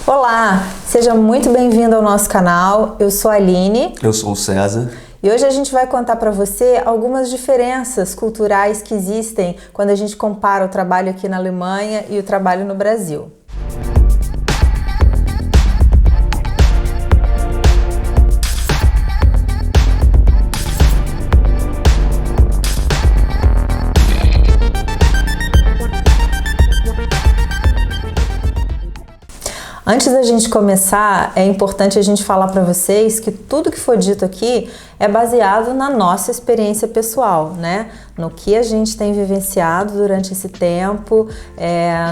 Olá, seja muito bem-vindo ao nosso canal. Eu sou a Aline. Eu sou o César. E hoje a gente vai contar para você algumas diferenças culturais que existem quando a gente compara o trabalho aqui na Alemanha e o trabalho no Brasil. Antes da gente começar, é importante a gente falar para vocês que tudo que for dito aqui é baseado na nossa experiência pessoal, né? No que a gente tem vivenciado durante esse tempo,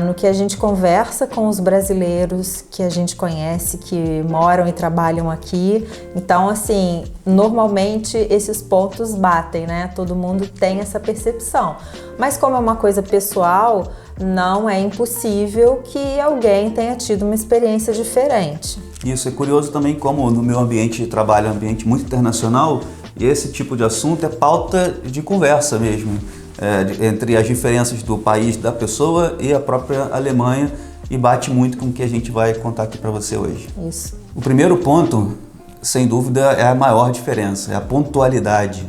no que a gente conversa com os brasileiros que a gente conhece, que moram e trabalham aqui. Então, assim, normalmente esses pontos batem, né? Todo mundo tem essa percepção. Mas como é uma coisa pessoal, não é impossível que alguém tenha tido uma experiência diferente. Isso é curioso também, como no meu ambiente de trabalho é um ambiente muito internacional, e esse tipo de assunto é pauta de conversa mesmo, entre as diferenças do país da pessoa e a própria Alemanha, e bate muito com o que a gente vai contar aqui para você hoje. Isso. O primeiro ponto, sem dúvida, é a maior diferença, é a pontualidade.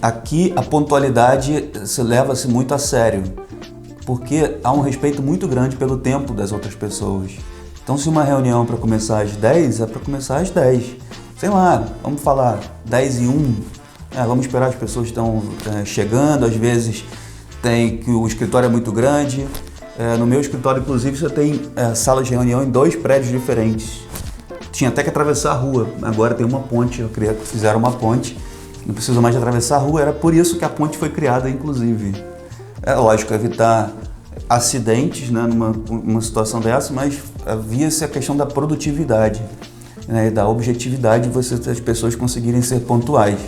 Aqui a pontualidade leva-se muito a sério, porque há um respeito muito grande pelo tempo das outras pessoas. Então, se uma reunião é para começar às 10, é para começar às 10. Sei lá, vamos falar 10:01, vamos esperar, as pessoas estão chegando, às vezes tem que o escritório é muito grande. No meu escritório, inclusive, você tem salas de reunião em 2 prédios diferentes. Tinha até que atravessar a rua, agora tem uma ponte, eu queria que fizeram uma ponte, não precisa mais de atravessar a rua, era por isso que a ponte foi criada, inclusive. É lógico, evitar acidentes, né, numa situação dessa, mas havia-se a questão da produtividade, né, da objetividade de as pessoas conseguirem ser pontuais.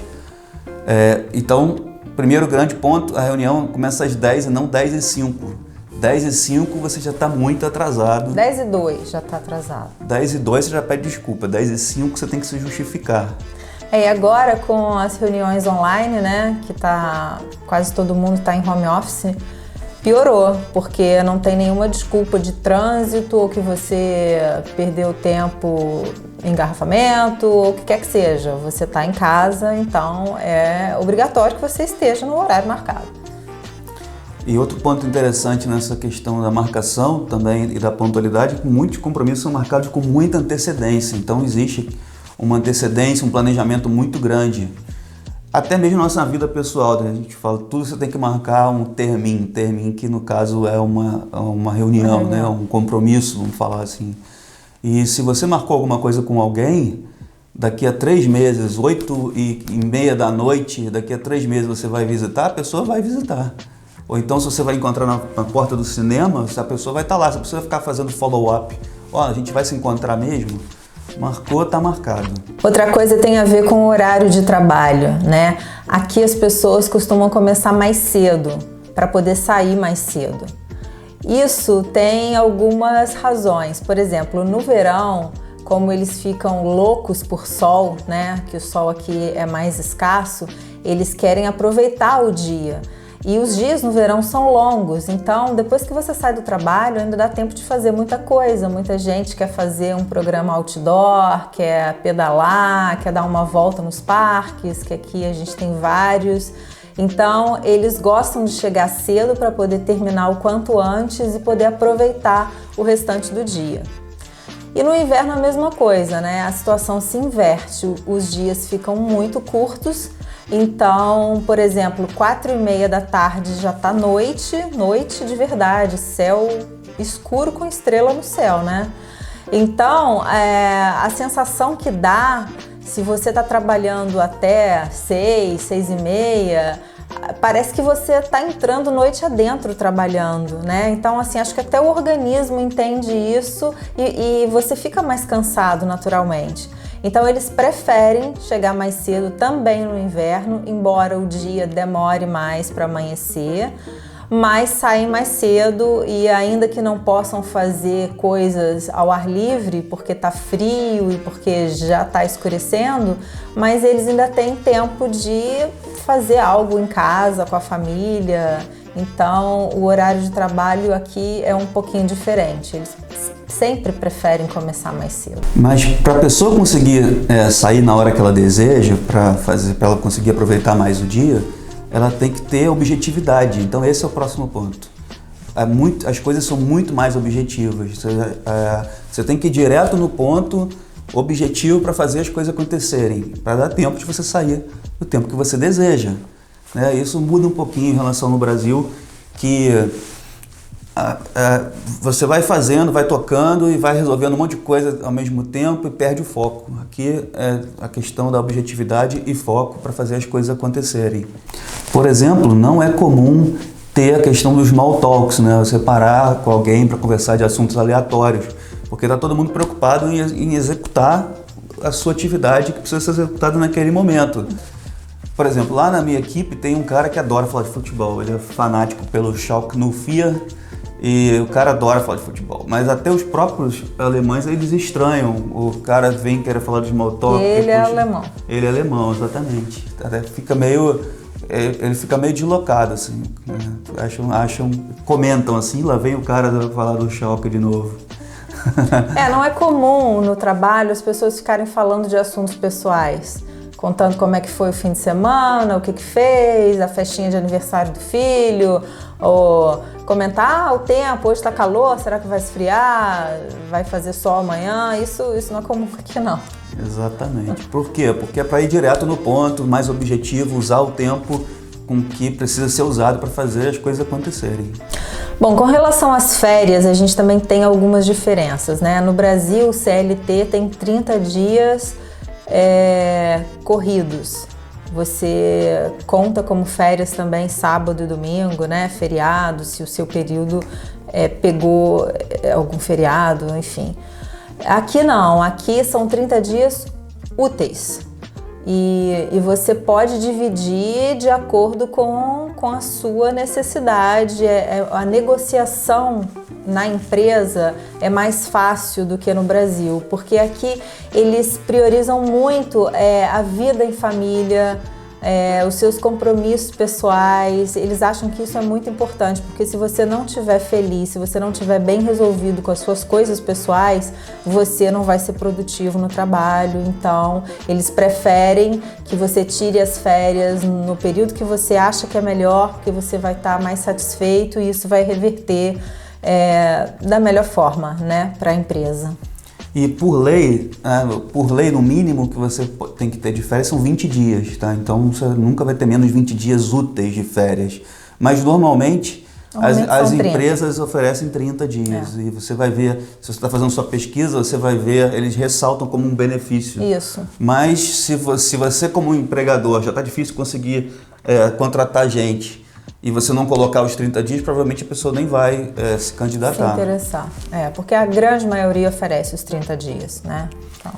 Então, primeiro grande ponto, a reunião começa às 10 e não 10:05. 10:05 você já está muito atrasado. 10:02 já está atrasado. 10:02 você já pede desculpa, 10:05 você tem que se justificar. E agora com as reuniões online, né, que quase todo mundo está em home office, piorou, porque não tem nenhuma desculpa de trânsito ou que você perdeu tempo em engarrafamento ou o que quer que seja. Você está em casa, então é obrigatório que você esteja no horário marcado. E outro ponto interessante nessa questão da marcação também e da pontualidade é que muitos compromissos são marcados com muita antecedência, então existe uma antecedência, um planejamento muito grande. Até mesmo na nossa vida pessoal, né? A gente fala, tudo você tem que marcar um termin que no caso é uma reunião, né? Um compromisso, vamos falar assim. E se você marcou alguma coisa com alguém, daqui a 3 meses, 8:30 da noite, daqui a 3 meses você vai visitar, a pessoa vai visitar. Ou então se você vai encontrar na porta do cinema, a pessoa vai estar lá, você precisa ficar fazendo follow-up. A gente vai se encontrar mesmo? Marcou, tá marcado. Outra coisa tem a ver com o horário de trabalho, né? Aqui as pessoas costumam começar mais cedo, para poder sair mais cedo. Isso tem algumas razões. Por exemplo, no verão, como eles ficam loucos por sol, né? Que o sol aqui é mais escasso, eles querem aproveitar o dia. E os dias no verão são longos, então depois que você sai do trabalho ainda dá tempo de fazer muita coisa. Muita gente quer fazer um programa outdoor, quer pedalar, quer dar uma volta nos parques, que aqui a gente tem vários. Então eles gostam de chegar cedo para poder terminar o quanto antes e poder aproveitar o restante do dia. E no inverno a mesma coisa, né? A situação se inverte, os dias ficam muito curtos. Então, por exemplo, 4:30 da tarde já tá noite de verdade, céu escuro com estrela no céu, né? Então, a sensação que dá, se você tá trabalhando até 6, 6:30, parece que você tá entrando noite adentro trabalhando, né? Então, assim, acho que até o organismo entende isso e você fica mais cansado naturalmente. Então eles preferem chegar mais cedo também no inverno, embora o dia demore mais para amanhecer, mas saem mais cedo e ainda que não possam fazer coisas ao ar livre porque tá frio e porque já tá escurecendo, mas eles ainda têm tempo de fazer algo em casa com a família. Então, o horário de trabalho aqui é um pouquinho diferente. Eles sempre preferem começar mais cedo. Mas para a pessoa conseguir sair na hora que ela deseja, para ela conseguir aproveitar mais o dia, ela tem que ter objetividade. Então esse é o próximo ponto. As coisas são muito mais objetivas. Você tem que ir direto no ponto objetivo para fazer as coisas acontecerem, para dar tempo de você sair no tempo que você deseja. Isso muda um pouquinho em relação no Brasil, que você vai fazendo, vai tocando e vai resolvendo um monte de coisa ao mesmo tempo e perde o foco. Aqui é a questão da objetividade e foco para fazer as coisas acontecerem. Por exemplo, não é comum ter a questão dos small talks, você parar com alguém para conversar de assuntos aleatórios, porque está todo mundo preocupado em executar a sua atividade que precisa ser executada naquele momento. Por exemplo, lá na minha equipe tem um cara que adora falar de futebol, ele é fanático pelo Schalke 04 e o cara adora falar de futebol, mas até os próprios alemães eles estranham, o cara vem querer falar de small talk. Ele é alemão. Ele é alemão, exatamente. Até ele fica meio deslocado, assim, comentam assim, lá vem o cara falar do Schalke de novo. Não é comum no trabalho as pessoas ficarem falando de assuntos pessoais, contando como é que foi o fim de semana, o que fez, a festinha de aniversário do filho, ou comentar o tempo, hoje está calor, será que vai esfriar, vai fazer sol amanhã, isso não é comum aqui não. Exatamente. Por quê? Porque é para ir direto no ponto, mais objetivo, usar o tempo com que precisa ser usado para fazer as coisas acontecerem. Bom, com relação às férias, a gente também tem algumas diferenças, No Brasil, o CLT tem 30 dias corridos. Você conta como férias também sábado e domingo, feriado, se o seu período pegou algum feriado, enfim. Aqui não, aqui são 30 dias úteis e você pode dividir de acordo com a sua necessidade. A negociação na empresa é mais fácil do que no Brasil, porque aqui eles priorizam muito a vida em família, os seus compromissos pessoais. Eles acham que isso é muito importante, porque se você não estiver feliz, se você não estiver bem resolvido com as suas coisas pessoais, você não vai ser produtivo no trabalho. Então, eles preferem que você tire as férias no período que você acha que é melhor, porque você vai estar mais satisfeito e isso vai reverter da melhor forma, para a empresa. E por lei, no mínimo que você tem que ter de férias são 20 dias, tá? Então você nunca vai ter menos de 20 dias úteis de férias. Mas normalmente as empresas oferecem 30 dias. E você vai ver, se você está fazendo sua pesquisa, você vai ver, eles ressaltam como um benefício. Isso. Mas se você como empregador já está difícil conseguir contratar gente, e você não colocar os 30 dias, provavelmente a pessoa nem vai se candidatar. Se interessar. Porque a grande maioria oferece os 30 dias, Então...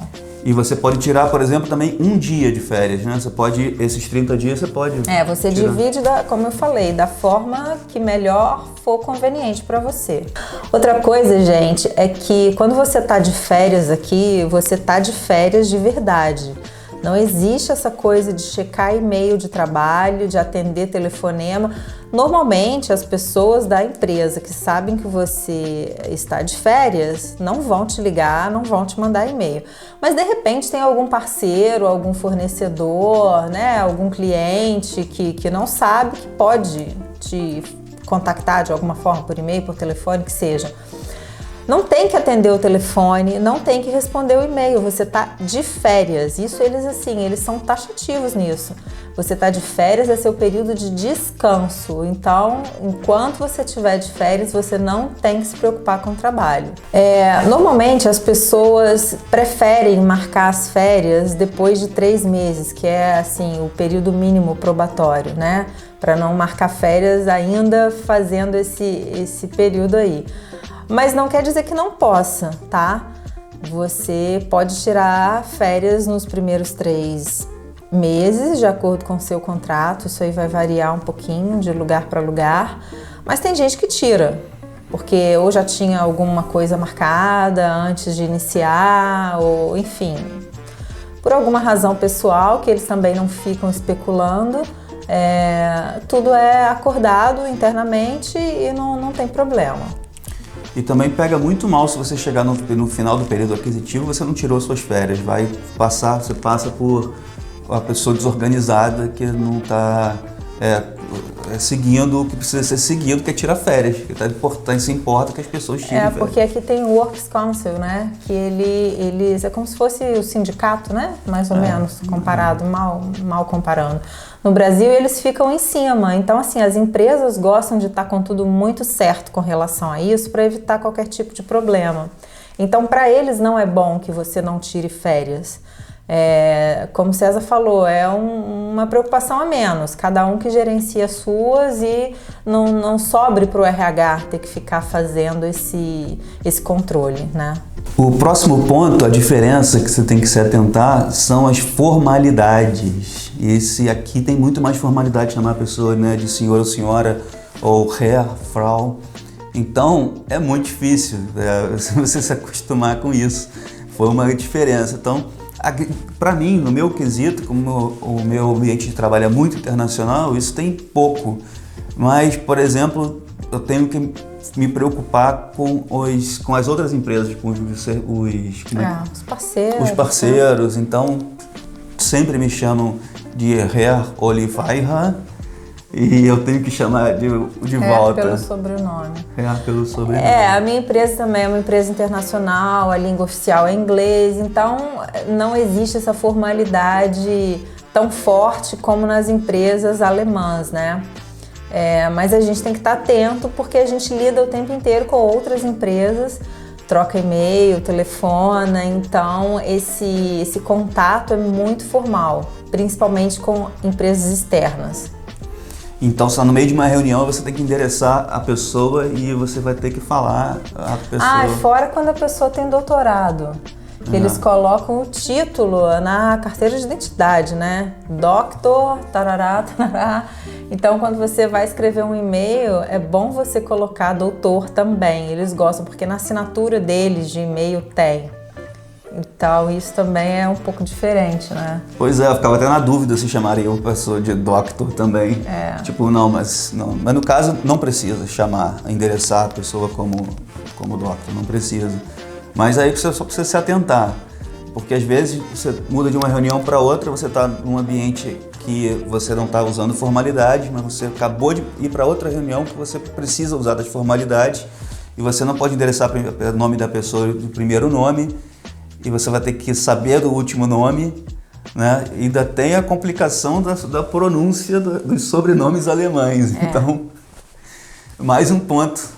E você pode tirar, por exemplo, também um dia de férias, Você pode, esses 30 dias você pode você tirar. divide, como eu falei, da forma que melhor for conveniente para você. Outra coisa, gente, é que quando você tá de férias aqui, você tá de férias de verdade. Não existe essa coisa de checar e-mail de trabalho, de atender telefonema. Normalmente, as pessoas da empresa que sabem que você está de férias não vão te ligar, não vão te mandar e-mail. Mas, de repente, tem algum parceiro, algum fornecedor, algum cliente que não sabe, que pode te contactar de alguma forma, por e-mail, por telefone, que seja. Não tem que atender o telefone, não tem que responder o e-mail, você está de férias. Isso eles são taxativos nisso. Você está de férias, é seu período de descanso. Então, enquanto você estiver de férias, você não tem que se preocupar com o trabalho. Normalmente, as pessoas preferem marcar as férias depois de 3 meses, que é assim, o período mínimo probatório, Para não marcar férias ainda fazendo esse período aí. Mas não quer dizer que não possa, tá? Você pode tirar férias nos primeiros 3 meses, de acordo com o seu contrato. Isso aí vai variar um pouquinho de lugar para lugar. Mas tem gente que tira, porque ou já tinha alguma coisa marcada antes de iniciar, ou enfim, por alguma razão pessoal, que eles também não ficam especulando. Tudo é acordado internamente e não tem problema. E também pega muito mal se você chegar no final do período aquisitivo e você não tirou suas férias. Você passa por uma pessoa desorganizada que não está seguindo o que precisa ser seguido, que é tirar férias. Que se importa que as pessoas tirem férias. Porque aqui tem o Works Council, né? Que eles é como se fosse o sindicato, né? Mais ou menos, comparado, mal comparando. No Brasil, eles ficam em cima. Então, assim, as empresas gostam de estar com tudo muito certo com relação a isso para evitar qualquer tipo de problema. Então, para eles não é bom que você não tire férias. Como César falou, é uma preocupação a menos. Cada um que gerencia as suas e não sobre para o RH ter que ficar fazendo esse controle, né? O próximo ponto, a diferença que você tem que se atentar são as formalidades. Esse aqui tem muito mais formalidade, chamar a pessoa, né, de senhor ou senhora, ou Herr, Frau. Então, é muito difícil você se acostumar com isso. Foi uma diferença. Então, para mim, no meu quesito, como o meu ambiente de trabalho é muito internacional, isso tem pouco. Mas, por exemplo, eu tenho que me preocupar com as outras empresas, com os parceiros. Os parceiros. Então, sempre me chamam de Herr Oliveira e eu tenho que chamar de volta. Pelo sobrenome. Pelo sobrenome. A minha empresa também é uma empresa internacional, a língua oficial é inglês, então não existe essa formalidade tão forte como nas empresas alemãs, né? Mas a gente tem que estar atento porque a gente lida o tempo inteiro com outras empresas, troca e-mail, telefona, então esse contato é muito formal, principalmente com empresas externas. Então, só no meio de uma reunião você tem que endereçar a pessoa e você vai ter que falar a pessoa. Fora quando a pessoa tem doutorado. Que eles colocam o título na carteira de identidade, né? Doctor, tarará, tarará. Então, quando você vai escrever um e-mail, é bom você colocar doutor também. Eles gostam, porque na assinatura deles de e-mail tem. Então, isso também é um pouco diferente, né? Pois eu ficava até na dúvida se chamaria uma pessoa de doctor também. Tipo, mas no caso, não precisa endereçar a pessoa como doctor, não precisa. Mas aí você só precisa se atentar, porque às vezes você muda de uma reunião para outra, você está num ambiente que você não está usando formalidade, mas você acabou de ir para outra reunião que você precisa usar das formalidades e você não pode endereçar o nome da pessoa do primeiro nome e você vai ter que saber do último nome, né? E ainda tem a complicação da pronúncia dos sobrenomes alemães. Então, mais um ponto.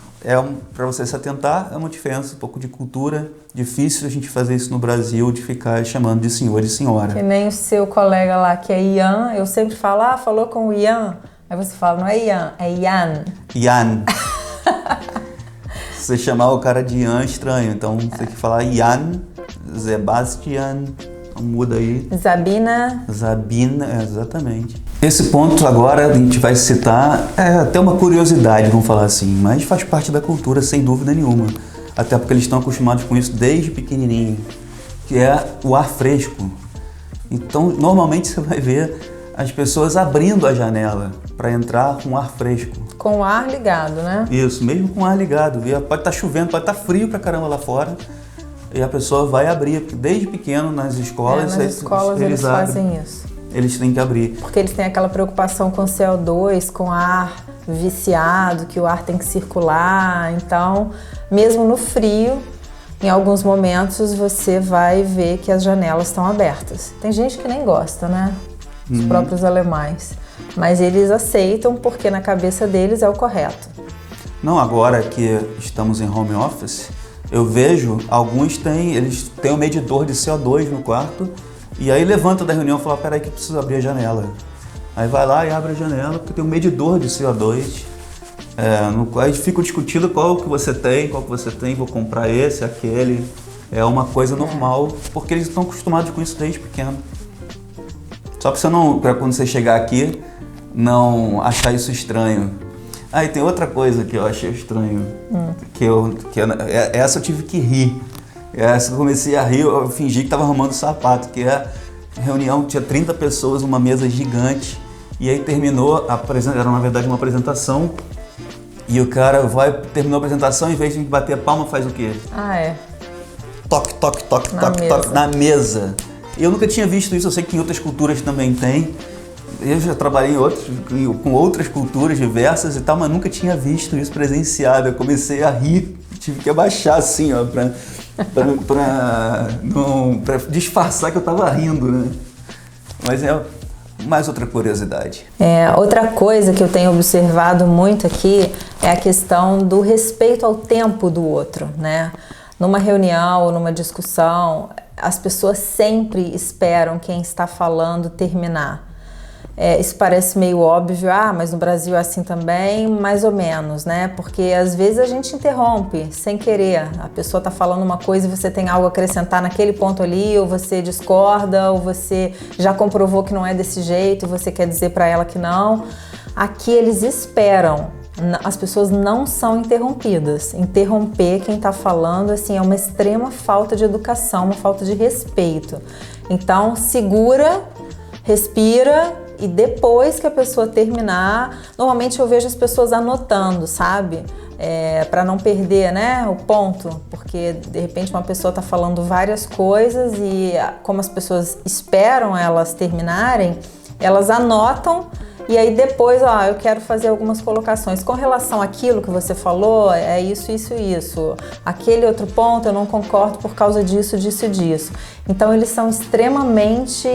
Para você se atentar, é uma diferença, um pouco de cultura. Difícil a gente fazer isso no Brasil, de ficar chamando de senhor e senhora. Que nem o seu colega lá, que é Ian, eu sempre falo, falou com o Ian. Aí você fala, não é Ian, é Ian. Ian. Se você chamar o cara de Ian, é estranho. Então, você tem que falar Ian, Sebastian, muda aí. Sabina, exatamente. Esse ponto agora a gente vai citar, até uma curiosidade, vamos falar assim, mas faz parte da cultura, sem dúvida nenhuma. Até porque eles estão acostumados com isso desde pequenininho, que é o ar fresco. Então, normalmente você vai ver as pessoas abrindo a janela para entrar com ar fresco. Com o ar ligado, né? Isso, mesmo com o ar ligado. Pode estar chovendo, pode estar frio pra caramba lá fora. E a pessoa vai abrir, porque desde pequeno nas escolas, eles fazem isso. Eles têm que abrir. Porque eles têm aquela preocupação com CO2, com ar viciado, que o ar tem que circular. Então, mesmo no frio, em alguns momentos você vai ver que as janelas estão abertas. Tem gente que nem gosta, né? Os próprios alemães. Mas eles aceitam porque na cabeça deles é o correto. Não, agora que estamos em home office, eu vejo alguns eles têm um medidor de CO2 no quarto e aí levanta da reunião e fala, peraí que preciso abrir a janela. Aí vai lá e abre a janela porque tem um medidor de CO2. Aí fica discutindo qual que você tem, vou comprar esse, aquele. É uma coisa normal, porque eles estão acostumados com isso desde pequeno. Só para quando você chegar aqui, não achar isso estranho. E tem outra coisa que eu achei estranho, essa eu tive que rir. Essa eu comecei a rir, eu fingi que estava arrumando sapato, que reunião, tinha 30 pessoas, uma mesa gigante, E aí terminou, era na verdade uma apresentação, e o cara terminou a apresentação, em vez de bater palma, faz o quê? Toque, toque, toque, toque, toque, na mesa. Eu nunca tinha visto isso, eu sei que em outras culturas também tem. Eu já trabalhei com outras culturas diversas e tal, mas nunca tinha visto isso presenciado. Eu comecei a rir, tive que abaixar assim, ó, pra disfarçar que eu tava rindo, né? Mas é mais outra curiosidade. Outra coisa que eu tenho observado muito aqui é a questão do respeito ao tempo do outro, né? Numa reunião ou numa discussão, as pessoas sempre esperam quem está falando terminar. Isso parece meio óbvio, mas no Brasil é assim também, mais ou menos, né? Porque às vezes a gente interrompe sem querer. A pessoa está falando uma coisa e você tem algo a acrescentar naquele ponto ali, ou você discorda, ou você já comprovou que não é desse jeito e você quer dizer para ela que não. Aqui eles esperam. As pessoas não são interrompidas. Interromper quem está falando assim, é uma extrema falta de educação, uma falta de respeito. Então, segura, respira e depois que a pessoa terminar, normalmente eu vejo as pessoas anotando, sabe? Para não perder, né, o ponto, porque de repente uma pessoa está falando várias coisas e como as pessoas esperam elas terminarem, elas anotam. E aí depois, eu quero fazer algumas colocações. Com relação àquilo que você falou, é isso, isso, isso. Aquele outro ponto eu não concordo por causa disso, disso e disso. Então eles são extremamente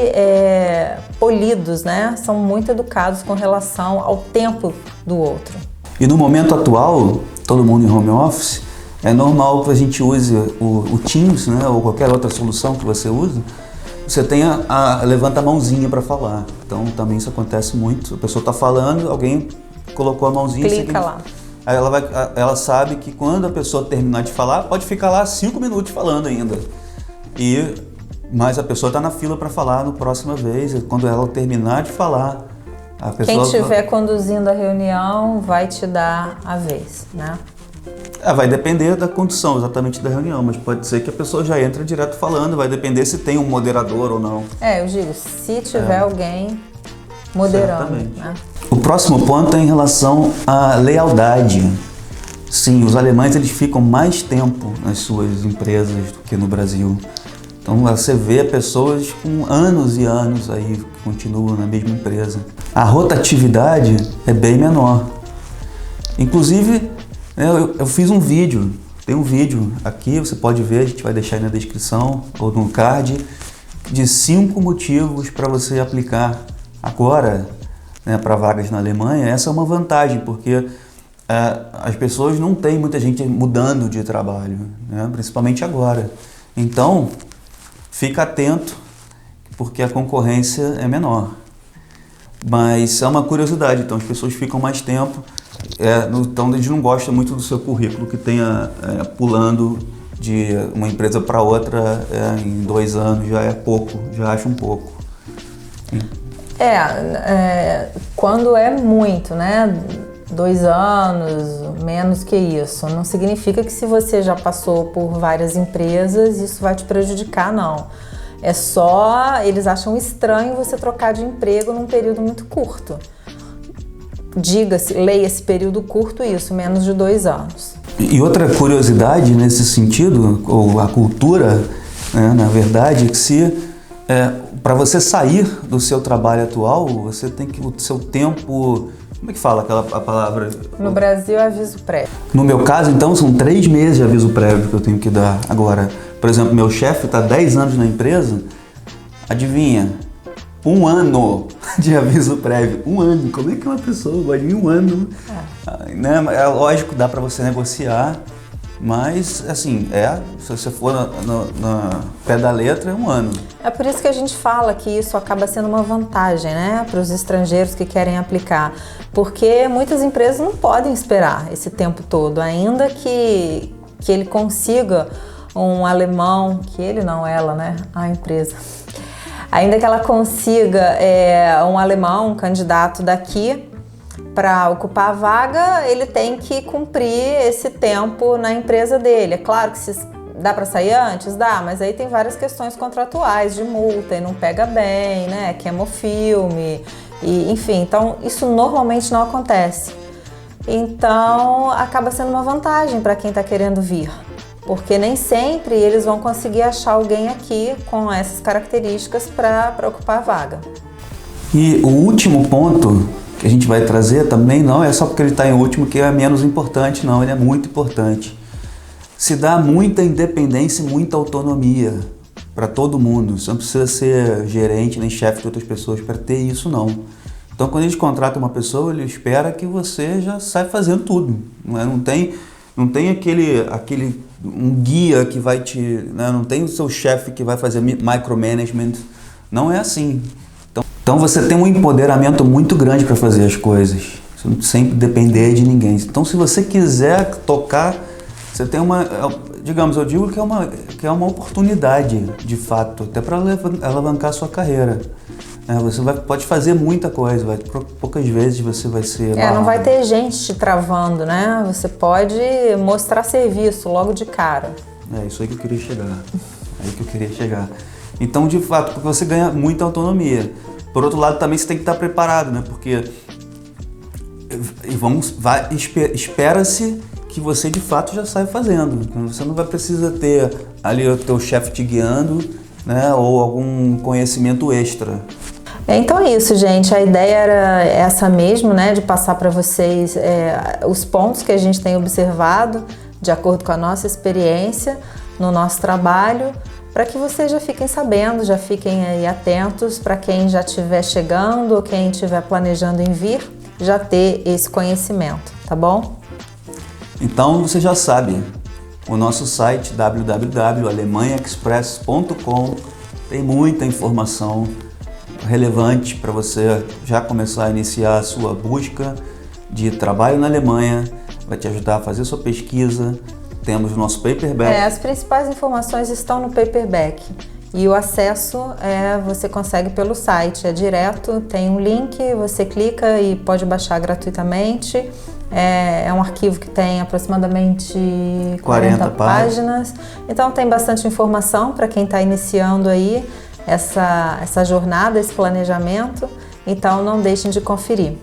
polidos, né? São muito educados com relação ao tempo do outro. E no momento atual, todo mundo em home office, é normal que a gente use o Teams, né? Ou qualquer outra solução que você use. Você levanta a mãozinha para falar. Então também isso acontece muito. A pessoa está falando, alguém colocou a mãozinha. Clica lá. Aí ela sabe que quando a pessoa terminar de falar, pode ficar lá 5 minutos falando ainda. Mas a pessoa está na fila para falar na próxima vez. Quando ela terminar de falar, a pessoa... Quem estiver conduzindo a reunião vai te dar a vez, né? Vai depender da condição exatamente da reunião, mas pode ser que a pessoa já entre direto falando, vai depender se tem um moderador ou não. Eu digo, se tiver alguém moderando. Né? O próximo ponto é em relação à lealdade. Sim, os alemães eles ficam mais tempo nas suas empresas do que no Brasil. Então você vê pessoas com anos e anos aí que continuam na mesma empresa. A rotatividade é bem menor. Inclusive, eu fiz um vídeo, tem um vídeo aqui, você pode ver, a gente vai deixar aí na descrição ou no card, de 5 motivos para você aplicar agora, né, para vagas na Alemanha. Essa é uma vantagem, porque as pessoas não tem muita gente mudando de trabalho, né, principalmente agora. Então, fica atento, porque a concorrência é menor. Mas é uma curiosidade, então as pessoas ficam mais tempo. Então a gente não gosta muito do seu currículo que tenha pulando de uma empresa para outra em 2 anos, já é pouco, já acho um pouco. Quando é muito, né? 2 anos, menos que isso. Não significa que se você já passou por várias empresas, isso vai te prejudicar, não. É só, eles acham estranho você trocar de emprego num período muito curto. Diga-se, leia esse período curto, isso, menos de 2 anos. E outra curiosidade nesse sentido, ou a cultura, né, na verdade, é que para você sair do seu trabalho atual, você tem que, o seu tempo, como é que fala a palavra? No Brasil é aviso prévio. No meu caso, então, são 3 meses de aviso prévio que eu tenho que dar. Agora, por exemplo, meu chefe está 10 anos na empresa, adivinha? 1 ano de aviso prévio. 1 ano. Como é que uma pessoa vai vir 1 ano? Né? É lógico, dá para você negociar, mas assim, se você for na pé da letra, é 1 ano. É por isso que a gente fala que isso acaba sendo uma vantagem, né, para os estrangeiros que querem aplicar, porque muitas empresas não podem esperar esse tempo todo, ainda que ele consiga um alemão, que ele não, ela, né, a empresa. Ainda que ela consiga um alemão, um candidato daqui, para ocupar a vaga, ele tem que cumprir esse tempo na empresa dele. É claro que se Dá para sair antes? Dá, mas aí tem várias questões contratuais de multa e não pega bem, né? Queima o filme, e, enfim. Então, isso normalmente não acontece. Então, acaba sendo uma vantagem para quem está querendo vir, porque nem sempre eles vão conseguir achar alguém aqui com essas características para ocupar a vaga. E o último ponto que a gente vai trazer também não é só porque ele está em último que é menos importante, não, ele é muito importante. Se dá muita independência e muita autonomia para todo mundo. Você não precisa ser gerente nem chefe de outras pessoas para ter isso, não. Então, quando a gente contrata uma pessoa, ele espera que você já sai fazendo tudo. Não tem um guia que vai te... Né? Não tem o seu chefe que vai fazer micromanagement. Não é assim. Então você tem um empoderamento muito grande para fazer as coisas. Você não sempre depender de ninguém. Então, se você quiser tocar, você tem uma... Digamos, eu digo que é uma oportunidade, de fato, até para alavancar a sua carreira. Você pode fazer muita coisa, poucas vezes você vai ser... não vai ter gente te travando, né? Você pode mostrar serviço logo de cara. É isso aí que eu queria chegar. Então, de fato, porque você ganha muita autonomia. Por outro lado, também você tem que estar preparado, né? Porque espera-se que você, de fato, já saia fazendo. Você não vai precisar ter ali o teu chefe te guiando, né? Ou algum conhecimento extra. Então é isso, gente. A ideia era essa mesmo, né? De passar para vocês os pontos que a gente tem observado de acordo com a nossa experiência no nosso trabalho, para que vocês já fiquem sabendo, já fiquem aí atentos para quem já estiver chegando ou quem estiver planejando em vir, já ter esse conhecimento, tá bom? Então você já sabe, o nosso site www.alemanhaexpress.com tem muita informação relevante para você já começar a iniciar a sua busca de trabalho na Alemanha, vai te ajudar a fazer sua pesquisa. Temos o nosso paperback. As principais informações estão no paperback e o acesso você consegue pelo site, é direto, tem um link, você clica e pode baixar gratuitamente. É um arquivo que tem aproximadamente 40 páginas, então tem bastante informação para quem está iniciando aí essa jornada, esse planejamento, então não deixem de conferir.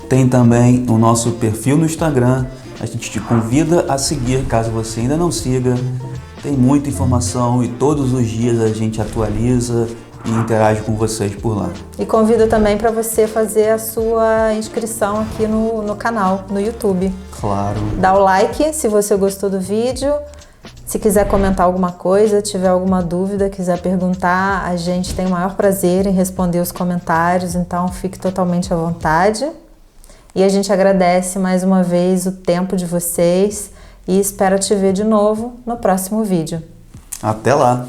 Tem também o nosso perfil no Instagram, a gente te convida a seguir, caso você ainda não siga. Tem muita informação e todos os dias a gente atualiza e interage com vocês por lá. E convido também para você fazer a sua inscrição aqui no canal, no YouTube. Claro. Dá o like se você gostou do vídeo. Se quiser comentar alguma coisa, tiver alguma dúvida, quiser perguntar, a gente tem o maior prazer em responder os comentários, então fique totalmente à vontade. E a gente agradece mais uma vez o tempo de vocês e espera te ver de novo no próximo vídeo. Até lá!